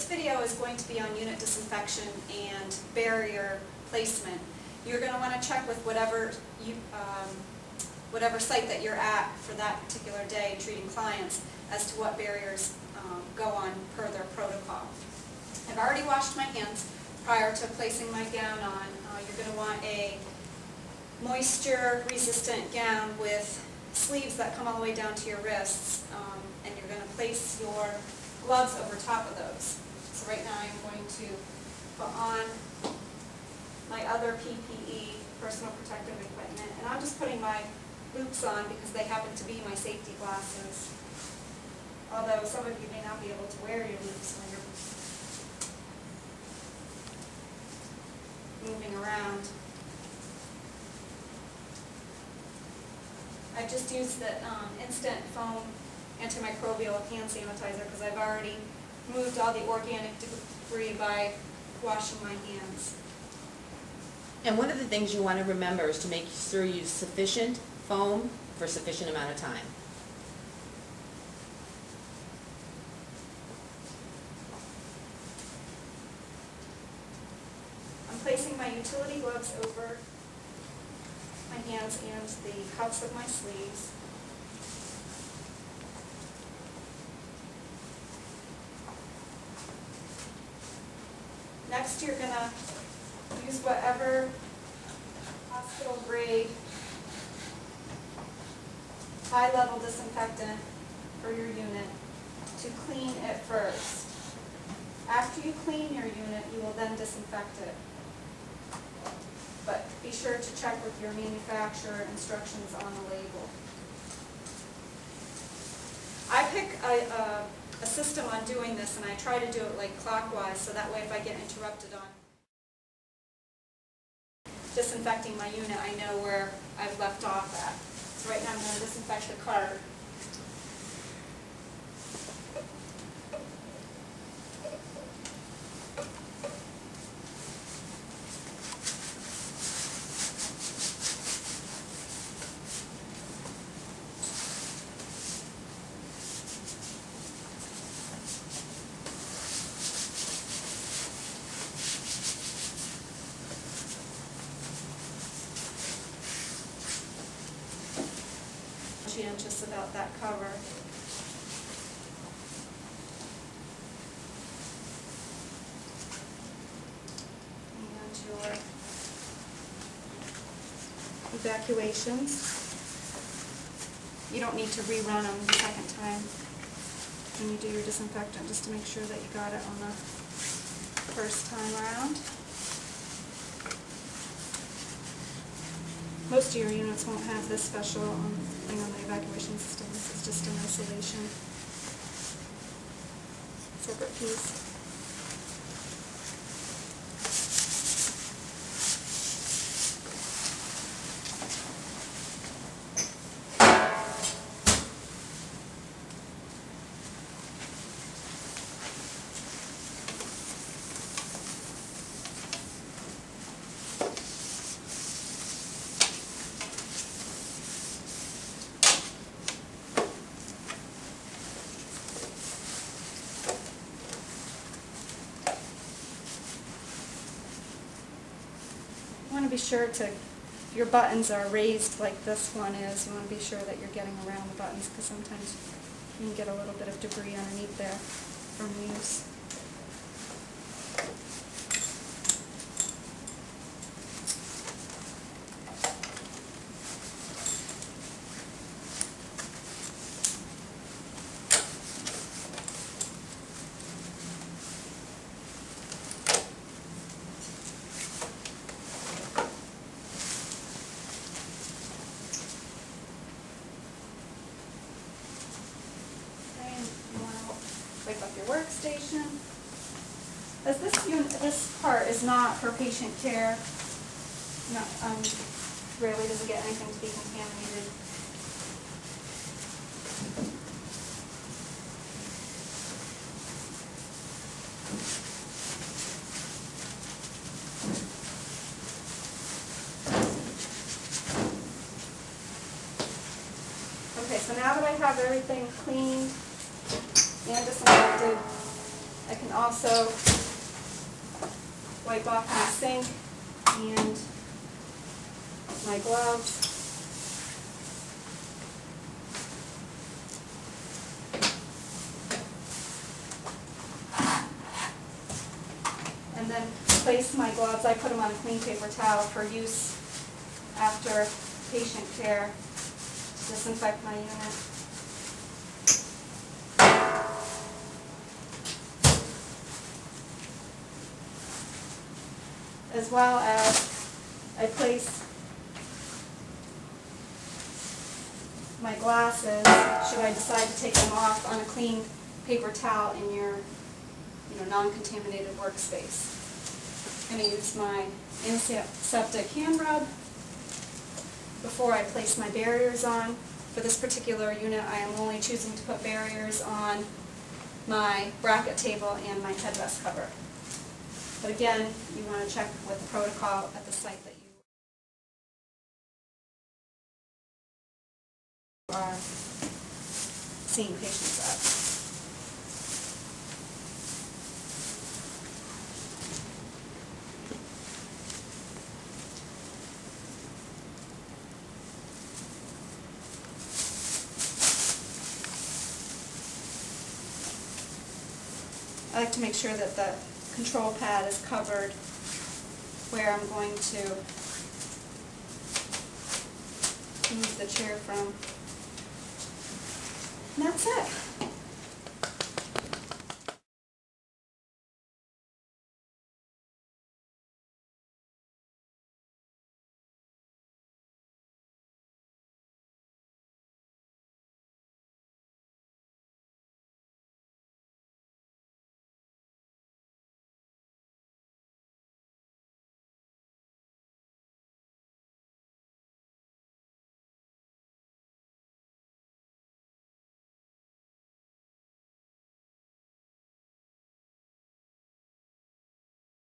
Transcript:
this video is going to be on unit disinfection and barrier placement. You're going to want to check with whatever site that you're at for that particular day treating clients as to what barriers go on per their protocol. I've already washed my hands prior to placing my gown on. You're going to want a moisture-resistant gown with sleeves that come all the way down to your wrists, and you're going to place your gloves over top of those. So right now I'm going to put on my other PPE, personal protective equipment, and I'm just putting my boots on because they happen to be my safety glasses. Although some of you may not be able to wear your boots when you're moving around. I've just used the instant foam antimicrobial hand sanitizer because I've already removed all the organic debris by washing my hands. And one of the things you want to remember is to make sure you use sufficient foam for a sufficient amount of time. I'm placing my utility gloves over my hands and the cuffs of my sleeves. Next, you're going to use whatever hospital grade high-level disinfectant for your unit to clean it first. After you clean your unit, you will then disinfect it. But be sure to check with your manufacturer instructions on the label. I pick a system on doing this, and I try to do it like clockwise, so that way if I get interrupted on disinfecting my unit, I know where I've left off at. So right now I'm going to disinfect the card. Conscientious about that cover. And your evacuations. You don't need to rerun them the second time when you do your disinfectant, just to make sure that you got it on the first time around. Most of your units won't have this special thing on the evacuation system. This is just an isolation separate piece. You want to be sure your buttons are raised like this one is. You want to be sure that you're getting around the buttons because sometimes you can get a little bit of debris underneath there from use. Wipe up your workstation. As this part is not for patient care, rarely does it get anything to be contaminated. Okay, so now that I have everything cleaned and disinfected, I can also wipe off my sink and my gloves. And then place my gloves, I put them on a clean paper towel for use after patient care to disinfect my unit. As well as I place my glasses, should I decide to take them off, on a clean paper towel in your non-contaminated workspace. I'm going to use my aseptic hand rub before I place my barriers on. For this particular unit, I am only choosing to put barriers on my bracket table and my headrest cover. But again, you want to check with the protocol at the site that you are seeing patients at. I like to make sure that the control pad is covered where I'm going to move the chair from. And that's it.